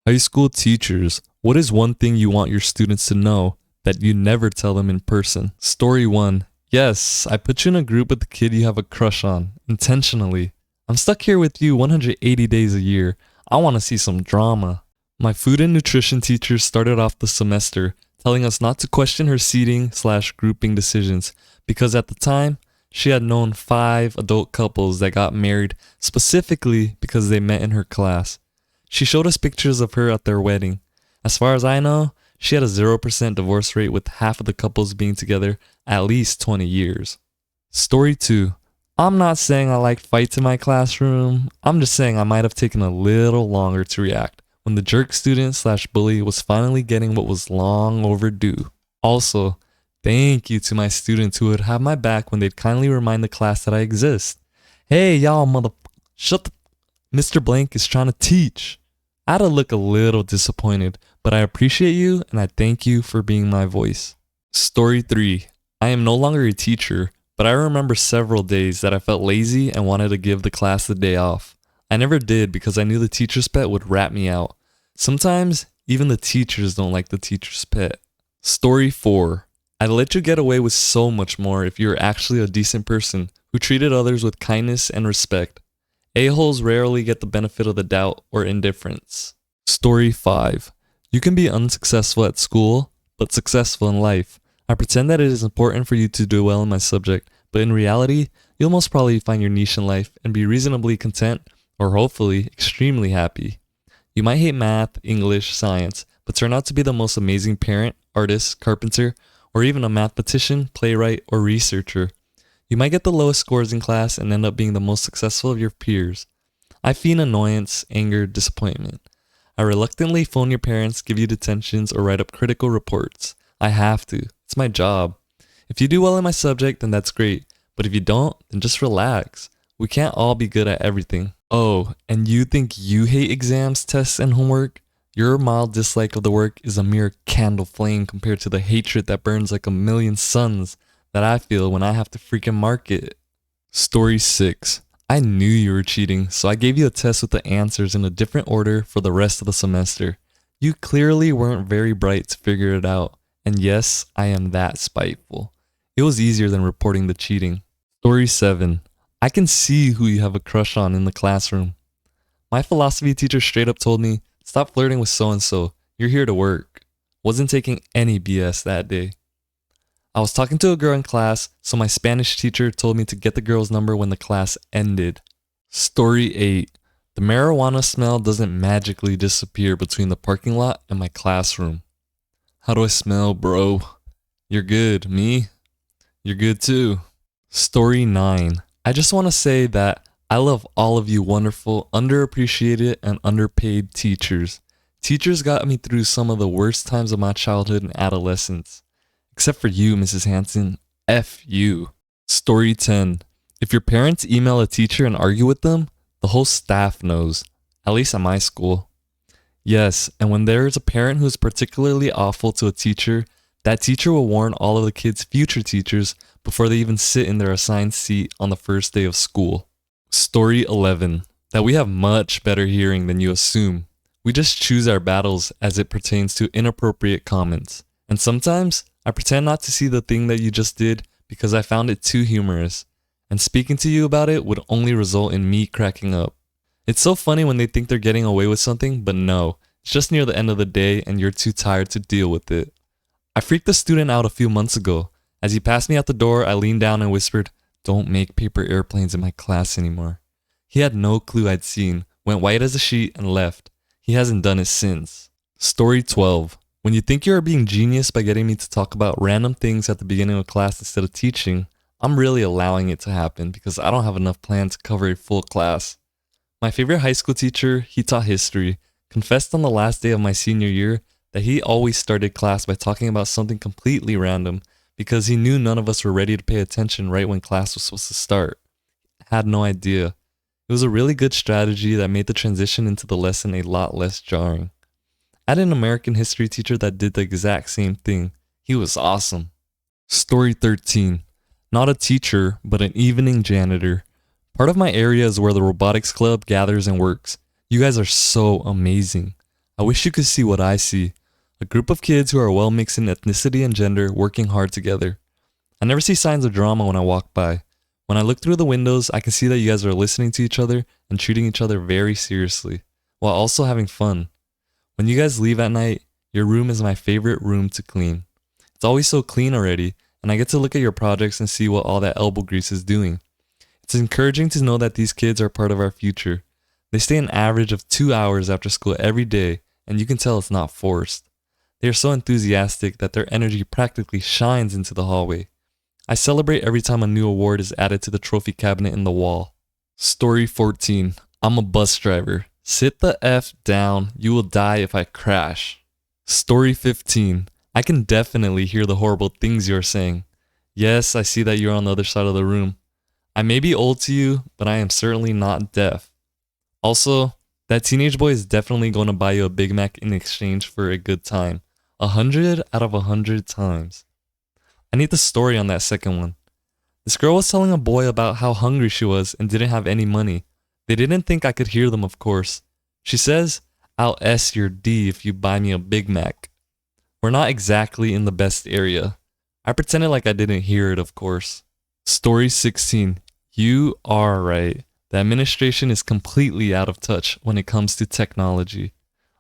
High school teachers, what is one thing you want your students to know that you never tell them in person? Story 1. Yes, I put you in a group with the kid you have a crush on, intentionally. I'm stuck here with you 180 days a year. I want to see some drama. My food and nutrition teacher started off the semester telling us not to question her seating/grouping decisions because at the time, she had known 5 adult couples that got married specifically because they met in her class. She showed us pictures of her at their wedding. As far as I know, she had a 0% divorce rate with half of the couples being together at least 20 years. Story 2. I'm not saying I liked fights in my classroom. I'm just saying I might have taken a little longer to react when the jerk student/bully was finally getting what was long overdue. Also, thank you to my students who would have my back when they'd kindly remind the class that I exist. Hey, y'all shut the Mr. Blank is trying to teach. I had to look a little disappointed, but I appreciate you and I thank you for being my voice. Story 3. I am no longer a teacher, but I remember several days that I felt lazy and wanted to give the class the day off. I never did because I knew the teacher's pet would rat me out. Sometimes, even the teachers don't like the teacher's pet. Story 4. I'd let you get away with so much more if you were actually a decent person who treated others with kindness and respect. A-holes rarely get the benefit of the doubt or indifference. Story 5. You can be unsuccessful at school, but successful in life. I pretend that it is important for you to do well in my subject, but in reality, you'll most probably find your niche in life and be reasonably content, or hopefully, extremely happy. You might hate math, English, science, but turn out to be the most amazing parent, artist, carpenter, or even a mathematician, playwright, or researcher. You might get the lowest scores in class and end up being the most successful of your peers. I feign annoyance, anger, disappointment. I reluctantly phone your parents, give you detentions, or write up critical reports. I have to. It's my job. If you do well in my subject, then that's great. But if you don't, then just relax. We can't all be good at everything. Oh, and you think you hate exams, tests, and homework? Your mild dislike of the work is a mere candle flame compared to the hatred that burns like a million suns that I feel when I have to freaking mark it. Story 6. I knew you were cheating, so I gave you a test with the answers in a different order for the rest of the semester. You clearly weren't very bright to figure it out, and yes, I am that spiteful. It was easier than reporting the cheating. Story 7. I can see who you have a crush on in the classroom. My philosophy teacher straight up told me, stop flirting with so-and-so, you're here to work. Wasn't taking any BS that day. I was talking to a girl in class, so my Spanish teacher told me to get the girl's number when the class ended. Story 8. The marijuana smell doesn't magically disappear between the parking lot and my classroom. How do I smell, bro? You're good. Me? You're good too. Story 9. I just want to say that I love all of you wonderful, underappreciated, and underpaid teachers. Teachers got me through some of the worst times of my childhood and adolescence. Except for you, Mrs. Hanson. F you. Story 10. If your parents email a teacher and argue with them, the whole staff knows. At least at my school. Yes, and when there is a parent who is particularly awful to a teacher, that teacher will warn all of the kids' future teachers before they even sit in their assigned seat on the first day of school. Story 11. That we have much better hearing than you assume. We just choose our battles as it pertains to inappropriate comments. And sometimes, I pretend not to see the thing that you just did because I found it too humorous, and speaking to you about it would only result in me cracking up. It's so funny when they think they're getting away with something, but no, it's just near the end of the day and you're too tired to deal with it. I freaked a student out a few months ago. As he passed me out the door, I leaned down and whispered, "Don't make paper airplanes in my class anymore." He had no clue I'd seen, went white as a sheet, and left. He hasn't done it since. Story 12. When you think you are being genius by getting me to talk about random things at the beginning of class instead of teaching, I'm really allowing it to happen because I don't have enough plan to cover a full class. My favorite high school teacher, he taught history, confessed on the last day of my senior year that he always started class by talking about something completely random because he knew none of us were ready to pay attention right when class was supposed to start. Had no idea. It was a really good strategy that made the transition into the lesson a lot less jarring. I had an American history teacher that did the exact same thing. He was awesome. Story 13. Not a teacher, but an evening janitor. Part of my area is where the robotics club gathers and works. You guys are so amazing. I wish you could see what I see. A group of kids who are well mixed in ethnicity and gender working hard together. I never see signs of drama when I walk by. When I look through the windows, I can see that you guys are listening to each other and treating each other very seriously, while also having fun. When you guys leave at night, your room is my favorite room to clean. It's always so clean already, and I get to look at your projects and see what all that elbow grease is doing. It's encouraging to know that these kids are part of our future. They stay an average of 2 hours after school every day, and you can tell it's not forced. They are so enthusiastic that their energy practically shines into the hallway. I celebrate every time a new award is added to the trophy cabinet in the wall. Story 14. I'm a bus driver. Sit the F down. You will die if I crash. Story 15. I can definitely hear the horrible things you're saying. Yes, I see that you're on the other side of the room. I may be old to you, but I am certainly not deaf. Also, that teenage boy is definitely going to buy you a Big Mac in exchange for a good time. 100 out of 100 times. I need the story on that second one. This girl was telling a boy about how hungry she was and didn't have any money. They didn't think I could hear them, of course. She says, I'll S your D if you buy me a Big Mac. We're not exactly in the best area. I pretended like I didn't hear it, of course. Story 16. You are right. The administration is completely out of touch when it comes to technology.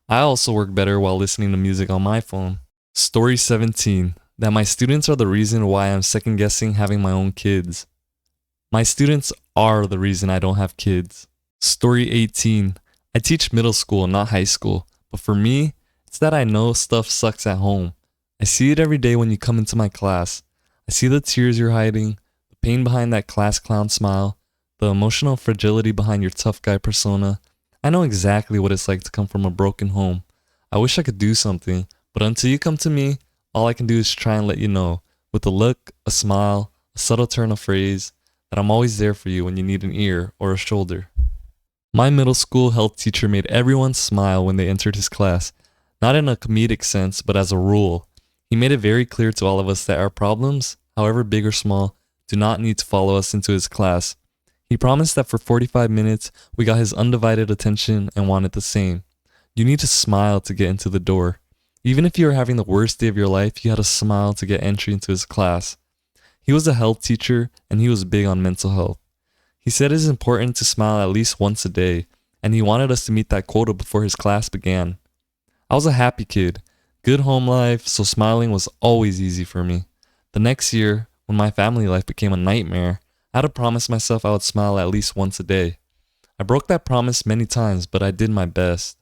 I also work better while listening to music on my phone. Story 17. That my students are the reason why I'm second guessing having my own kids. My students are the reason I don't have kids. Story 18. I teach middle school, not high school, but for me, it's that I know stuff sucks at home. I see it every day when you come into my class. I see the tears you're hiding, the pain behind that class clown smile, the emotional fragility behind your tough guy persona. I know exactly what it's like to come from a broken home. I wish I could do something, but until you come to me, all I can do is try and let you know, with a look, a smile, a subtle turn of phrase, that I'm always there for you when you need an ear or a shoulder. My middle school health teacher made everyone smile when they entered his class, not in a comedic sense, but as a rule. He made it very clear to all of us that our problems, however big or small, do not need to follow us into his class. He promised that for 45 minutes, we got his undivided attention and wanted the same. You need to smile to get into the door. Even if you were having the worst day of your life, you had to smile to get entry into his class. He was a health teacher, and he was big on mental health. He said it is important to smile at least once a day, and he wanted us to meet that quota before his class began. I was a happy kid, good home life, so smiling was always easy for me. The next year, when my family life became a nightmare, I had to promise myself I would smile at least once a day. I broke that promise many times, but I did my best.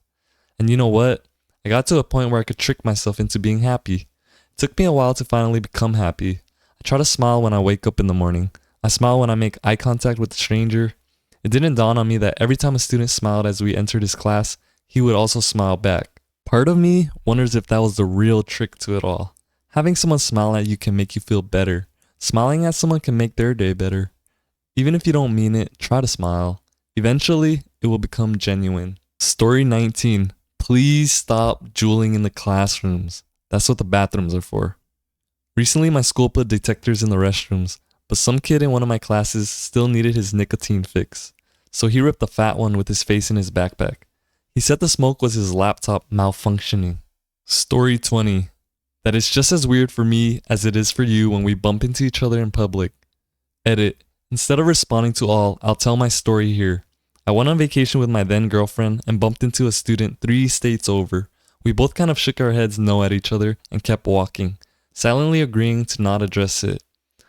And you know what? I got to a point where I could trick myself into being happy. It took me a while to finally become happy. I try to smile when I wake up in the morning. I smile when I make eye contact with a stranger. It didn't dawn on me that every time a student smiled as we entered his class, he would also smile back. Part of me wonders if that was the real trick to it all. Having someone smile at you can make you feel better. Smiling at someone can make their day better. Even if you don't mean it, try to smile. Eventually, it will become genuine. Story 19. Please stop juuling in the classrooms. That's what the bathrooms are for. Recently, my school put detectors in the restrooms, but some kid in one of my classes still needed his nicotine fix. So he ripped the fat one with his face in his backpack. He said the smoke was his laptop malfunctioning. Story 20. That it's just as weird for me as it is for you when we bump into each other in public. Edit. Instead of responding to all, I'll tell my story here. I went on vacation with my then girlfriend and bumped into a student 3 states over. We both kind of shook our heads no at each other and kept walking, silently agreeing to not address it.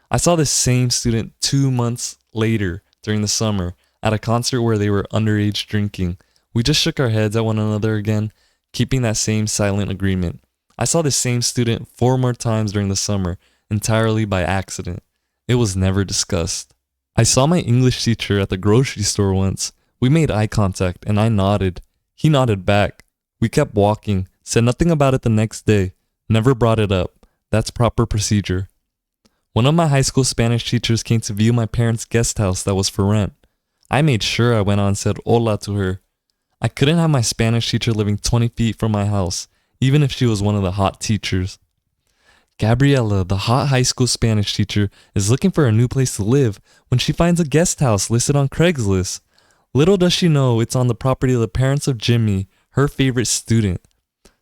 I saw this same student 2 months later during the summer at a concert where they were underage drinking. We just shook our heads at one another again, keeping that same silent agreement. I saw this same student 4 more times during the summer, entirely by accident. It was never discussed. I saw my English teacher at the grocery store once. We made eye contact and I nodded. He nodded back. We kept walking, said nothing about it the next day, never brought it up. That's proper procedure. One of my high school Spanish teachers came to view my parents' guest house that was for rent. I made sure I went on and said hola to her. I couldn't have my Spanish teacher living 20 feet from my house, even if she was one of the hot teachers. Gabriela, the hot high school Spanish teacher, is looking for a new place to live when she finds a guest house listed on Craigslist. Little does she know it's on the property of the parents of Jimmy, her favorite student.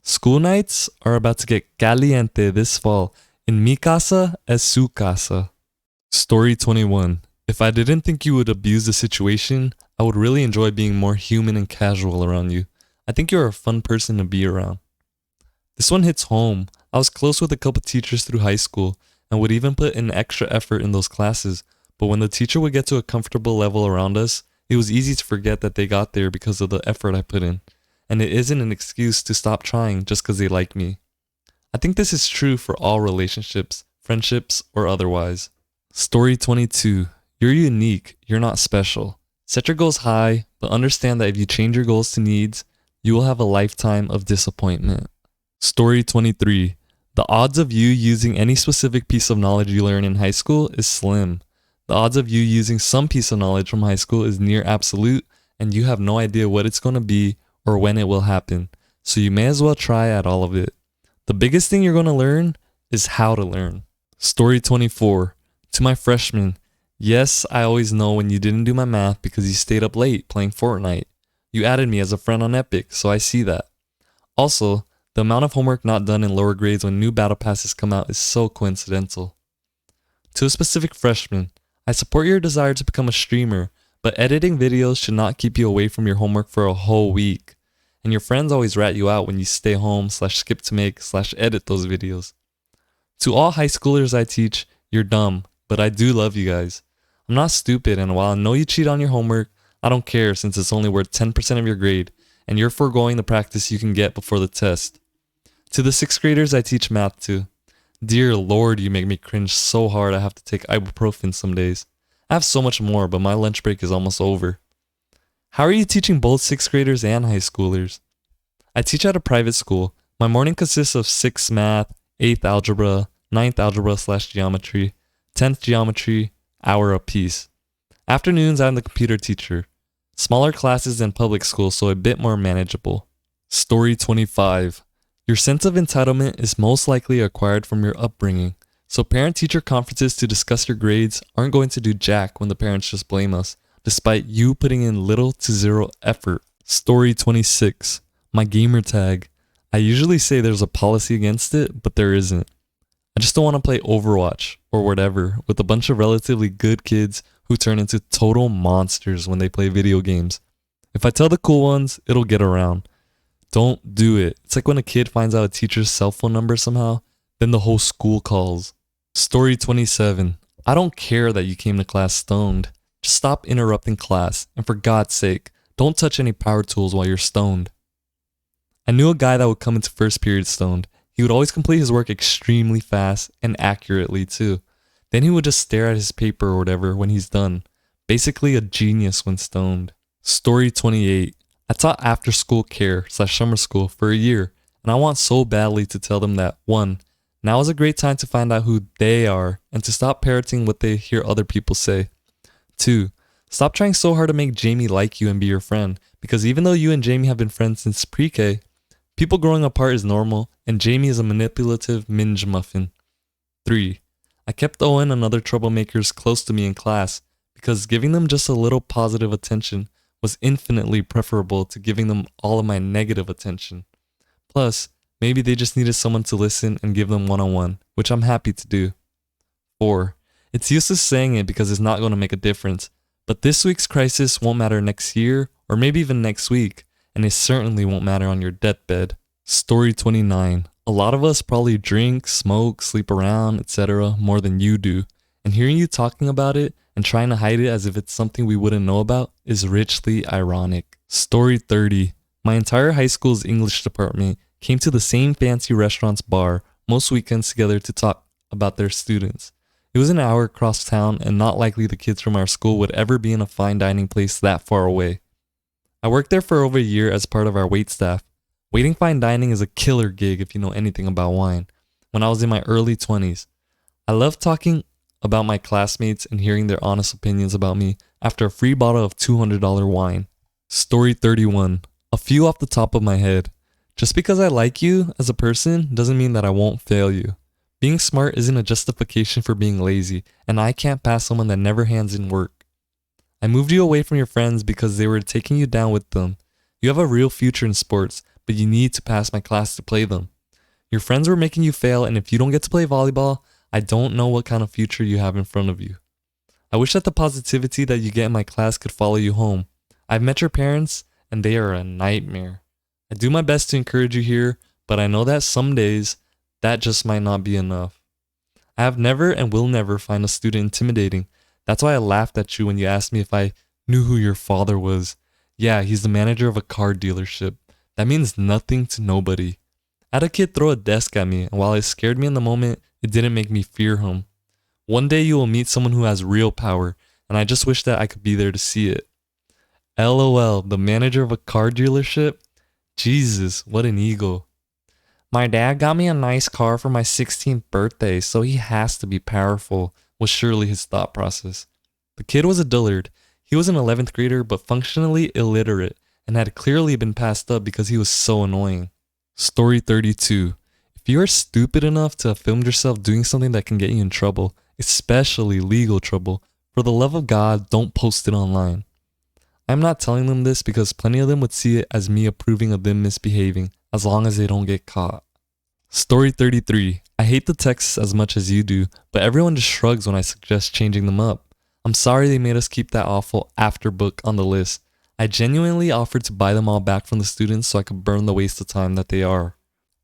School nights are about to get caliente this fall. In mi casa es su casa. Story 21. If I didn't think you would abuse the situation, I would really enjoy being more human and casual around you. I think you're a fun person to be around. This one hits home. I was close with a couple teachers through high school and would even put in extra effort in those classes, but when the teacher would get to a comfortable level around us, it was easy to forget that they got there because of the effort I put in. And it isn't an excuse to stop trying just because they like me. I think this is true for all relationships, friendships, or otherwise. Story 22. You're unique. You're not special. Set your goals high, but understand that if you change your goals to needs, you will have a lifetime of disappointment. Story 23. The odds of you using any specific piece of knowledge you learn in high school is slim. The odds of you using some piece of knowledge from high school is near absolute, and you have no idea what it's going to be or when it will happen, so you may as well try at all of it. The biggest thing you're going to learn is how to learn. Story 24. To my freshmen, yes, I always know when you didn't do my math because you stayed up late playing Fortnite. You added me as a friend on Epic, so I see that. Also, the amount of homework not done in lower grades when new battle passes come out is so coincidental. To a specific freshman, I support your desire to become a streamer, but editing videos should not keep you away from your homework for a whole week. And your friends always rat you out when you stay home /skip to make /edit those videos. To all high schoolers I teach, you're dumb, but I do love you guys. I'm not stupid, and while I know you cheat on your homework, I don't care since it's only worth 10% of your grade, and you're foregoing the practice you can get before the test. To the 6th graders I teach math to, dear Lord, you make me cringe so hard I have to take ibuprofen some days. I have so much more, but my lunch break is almost over. How are you teaching both 6th graders and high schoolers? I teach at a private school. My morning consists of 6th math, 8th algebra, 9th algebra /geometry, 10th geometry, hour apiece. Afternoons I'm the computer teacher. Smaller classes than public school, so a bit more manageable. Story 25. Your sense of entitlement is most likely acquired from your upbringing, so parent-teacher conferences to discuss your grades aren't going to do jack when the parents just blame us, despite you putting in little to zero effort. Story 26. My gamer tag. I usually say there's a policy against it, but there isn't. I just don't want to play Overwatch, or whatever, with a bunch of relatively good kids who turn into total monsters when they play video games. If I tell the cool ones, it'll get around. Don't do it. It's like when a kid finds out a teacher's cell phone number somehow, then the whole school calls. Story 27. I don't care that you came to class stoned. Just stop interrupting class, and for God's sake, don't touch any power tools while you're stoned. I knew a guy that would come into first period stoned. He would always complete his work extremely fast and accurately too. Then he would just stare at his paper or whatever when he's done. Basically a genius when stoned. Story 28. I taught after school care /summer school for a year, and I want so badly to tell them that 1. Now is a great time to find out who they are and to stop parroting what they hear other people say. 2. Stop trying so hard to make Jamie like you and be your friend, because even though you and Jamie have been friends since pre-K, people growing apart is normal, and Jamie is a manipulative minge muffin. 3. I kept Owen and other troublemakers close to me in class because giving them just a little positive attention was infinitely preferable to giving them all of my negative attention. Plus, maybe they just needed someone to listen and give them one-on-one, which I'm happy to do. 4. It's useless saying it because it's not going to make a difference, but this week's crisis won't matter next year or maybe even next week, and it certainly won't matter on your deathbed. Story 29. A lot of us probably drink, smoke, sleep around, etc. more than you do, and hearing you talking about it and trying to hide it as if it's something we wouldn't know about is richly ironic. Story 30. My entire high school's English department came to the same fancy restaurant's bar most weekends together to talk about their students. It was an hour across town and not likely the kids from our school would ever be in a fine dining place that far away. I worked there for over a year as part of our wait staff. Waiting fine dining is a killer gig if you know anything about wine. When I was in my early 20s, I loved talking about my classmates and hearing their honest opinions about me after a free bottle of $200 wine. Story 31. A few off the top of my head. Just because I like you as a person doesn't mean that I won't fail you. Being smart isn't a justification for being lazy, and I can't pass someone that never hands in work. I moved you away from your friends because they were taking you down with them. You have a real future in sports, but you need to pass my class to play them. Your friends were making you fail, and if you don't get to play volleyball, I don't know what kind of future you have in front of you. I wish that the positivity that you get in my class could follow you home. I've met your parents, and they are a nightmare. I do my best to encourage you here, but I know that some days, that just might not be enough. I have never and will never find a student intimidating. That's why I laughed at you when you asked me if I knew who your father was. Yeah, he's the manager of a car dealership. That means nothing to nobody. I had a kid throw a desk at me, and while it scared me in the moment, it didn't make me fear him. One day you will meet someone who has real power, and I just wish that I could be there to see it. LOL, the manager of a car dealership? Jesus, what an ego. My dad got me a nice car for my 16th birthday, so he has to be powerful, was surely his thought process. The kid was a dullard. He was an 11th grader, but functionally illiterate, and had clearly been passed up because he was so annoying. Story 32. If you are stupid enough to have filmed yourself doing something that can get you in trouble, especially legal trouble, for the love of God, don't post it online. I'm not telling them this because plenty of them would see it as me approving of them misbehaving, as long as they don't get caught. Story 33. I hate the texts as much as you do, but everyone just shrugs when I suggest changing them up. I'm sorry they made us keep that awful after book on the list. I genuinely offered to buy them all back from the students so I could burn the waste of time that they are.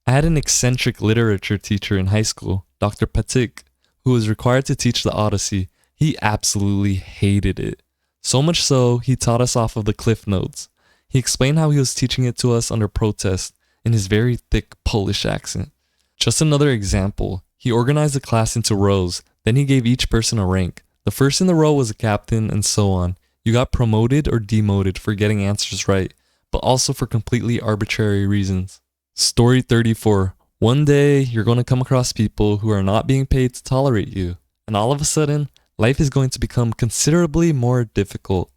I had an eccentric literature teacher in high school, Dr. Patik, who was required to teach the Odyssey. He absolutely hated it. So much so, he taught us off of the Cliff Notes. He explained how he was teaching it to us under protest in his very thick Polish accent. Just another example, he organized the class into rows, then he gave each person a rank. The first in the row was a captain, and so on. You got promoted or demoted for getting answers right, but also for completely arbitrary reasons. Story 34. One day, you're going to come across people who are not being paid to tolerate you, and all of a sudden, life is going to become considerably more difficult.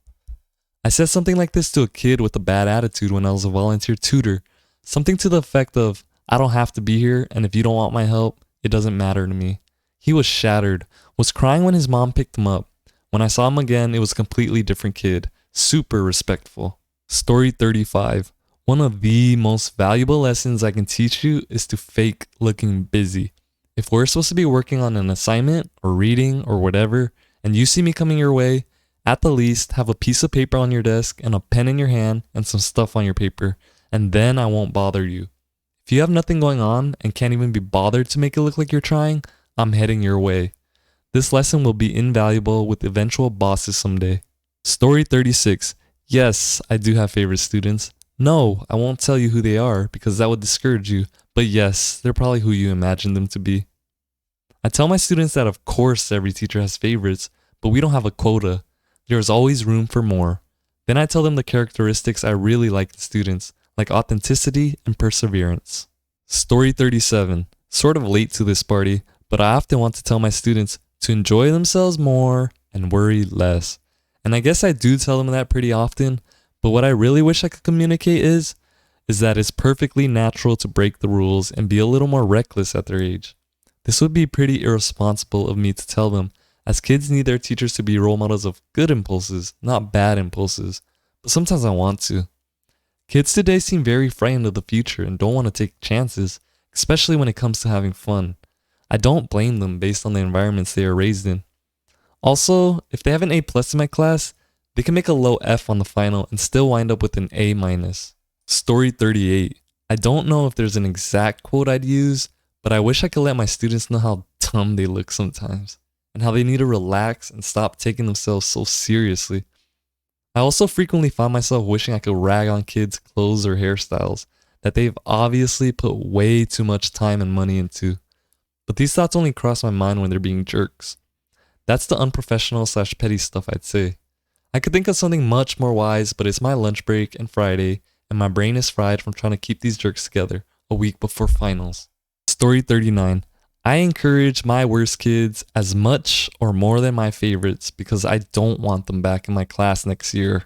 I said something like this to a kid with a bad attitude when I was a volunteer tutor, something to the effect of, I don't have to be here, and if you don't want my help, it doesn't matter to me. He was shattered, was crying when his mom picked him up. When I saw him again, it was a completely different kid, super respectful. Story 35. One of the most valuable lessons I can teach you is to fake looking busy. If we're supposed to be working on an assignment or reading or whatever, and you see me coming your way, at the least have a piece of paper on your desk and a pen in your hand and some stuff on your paper, and then I won't bother you. If you have nothing going on and can't even be bothered to make it look like you're trying, I'm heading your way. This lesson will be invaluable with eventual bosses someday. Story 36. Yes, I do have favorite students. No, I won't tell you who they are because that would discourage you, but yes, they're probably who you imagine them to be. I tell my students that of course every teacher has favorites, but we don't have a quota. There is always room for more. Then I tell them the characteristics I really like in students, like authenticity and perseverance. Story 37. Sort of late to this party, but I often want to tell my students to enjoy themselves more and worry less. And I guess I do tell them that pretty often, but what I really wish I could communicate is that it's perfectly natural to break the rules and be a little more reckless at their age. This would be pretty irresponsible of me to tell them, as kids need their teachers to be role models of good impulses, not bad impulses, but sometimes I want to. Kids today seem very frightened of the future and don't want to take chances, especially when it comes to having fun. I don't blame them based on the environments they are raised in. Also, if they have an A+ in my class, they can make a low F on the final and still wind up with an A-. Story 38. I don't know if there's an exact quote I'd use, but I wish I could let my students know how dumb they look sometimes, and how they need to relax and stop taking themselves so seriously. I also frequently find myself wishing I could rag on kids' clothes or hairstyles that they've obviously put way too much time and money into. But these thoughts only cross my mind when they're being jerks. That's the unprofessional / petty stuff I'd say. I could think of something much more wise, but it's my lunch break and Friday, and my brain is fried from trying to keep these jerks together a week before finals. Story 39. I encourage my worst kids as much or more than my favorites because I don't want them back in my class next year.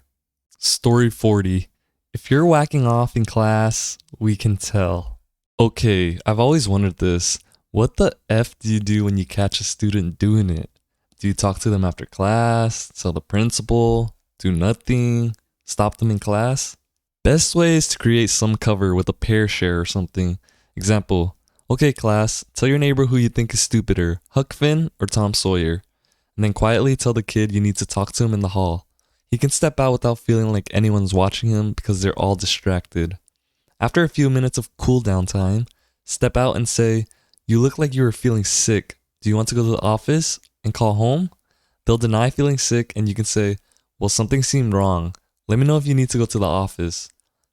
Story 40. If you're whacking off in class, we can tell. Okay, I've always wondered this. What the F do you do when you catch a student doing it? Do you talk to them after class, tell the principal, do nothing, stop them in class? Best way is to create some cover with a pair share or something. Example, okay class, tell your neighbor who you think is stupider, Huck Finn or Tom Sawyer. And then quietly tell the kid you need to talk to him in the hall. He can step out without feeling like anyone's watching him because they're all distracted. After a few minutes of cool down time, step out and say, you look like you were feeling sick. Do you want to go to the office and call home? They'll deny feeling sick and you can say, well, something seemed wrong. Let me know if you need to go to the office.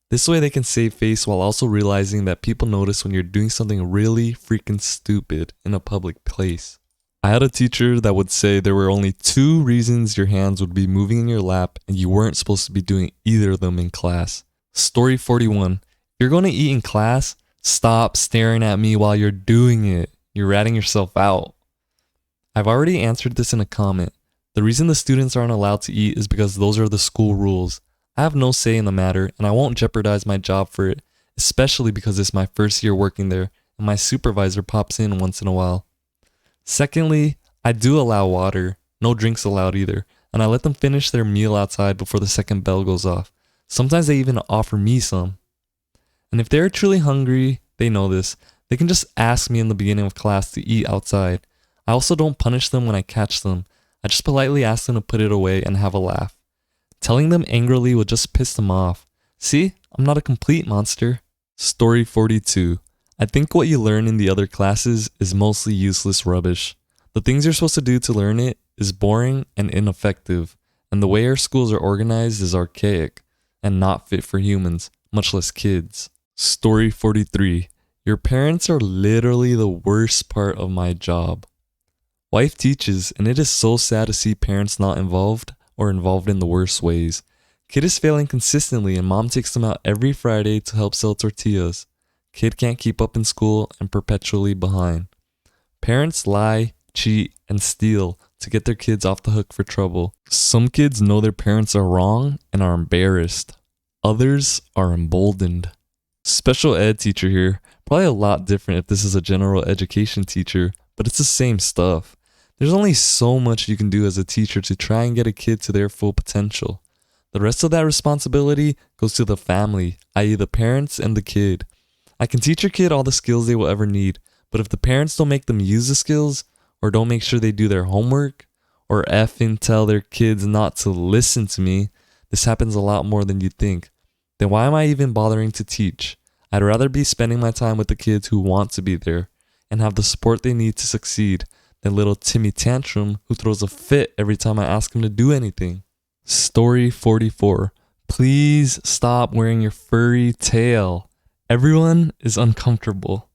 This way they can save face while also realizing that people notice when you're doing something really freaking stupid in a public place. I had a teacher that would say there were only 2 reasons your hands would be moving in your lap and you weren't supposed to be doing either of them in class. Story 41. If you're going to eat in class, stop staring at me while you're doing it. You're ratting yourself out. I've already answered this in a comment. The reason the students aren't allowed to eat is because those are the school rules. I have no say in the matter and I won't jeopardize my job for it, especially because it's my first year working there and my supervisor pops in once in a while. Secondly, I do allow water, no drinks allowed either, and I let them finish their meal outside before the second bell goes off. Sometimes they even offer me some. And if they're truly hungry, they know this, they can just ask me in the beginning of class to eat outside. I also don't punish them when I catch them. I just politely ask them to put it away and have a laugh. Telling them angrily will just piss them off. See, I'm not a complete monster. Story 42. I think what you learn in the other classes is mostly useless rubbish. The things you're supposed to do to learn it is boring and ineffective, and the way our schools are organized is archaic and not fit for humans, much less kids. Story 43. Your parents are literally the worst part of my job. Wife teaches, and it is so sad to see parents not involved or involved in the worst ways. Kid is failing consistently and mom takes them out every Friday to help sell tortillas. Kid can't keep up in school and perpetually behind. Parents lie, cheat, and steal to get their kids off the hook for trouble. Some kids know their parents are wrong and are embarrassed. Others are emboldened. Special ed teacher here. Probably a lot different if this is a general education teacher, but it's the same stuff. There's only so much you can do as a teacher to try and get a kid to their full potential. The rest of that responsibility goes to the family, i.e. the parents and the kid. I can teach your kid all the skills they will ever need, but if the parents don't make them use the skills, or don't make sure they do their homework, or effing tell their kids not to listen to me, this happens a lot more than you think. Then why am I even bothering to teach? I'd rather be spending my time with the kids who want to be there and have the support they need to succeed than little Timmy Tantrum who throws a fit every time I ask him to do anything. Story 44. Please stop wearing your furry tail. Everyone is uncomfortable.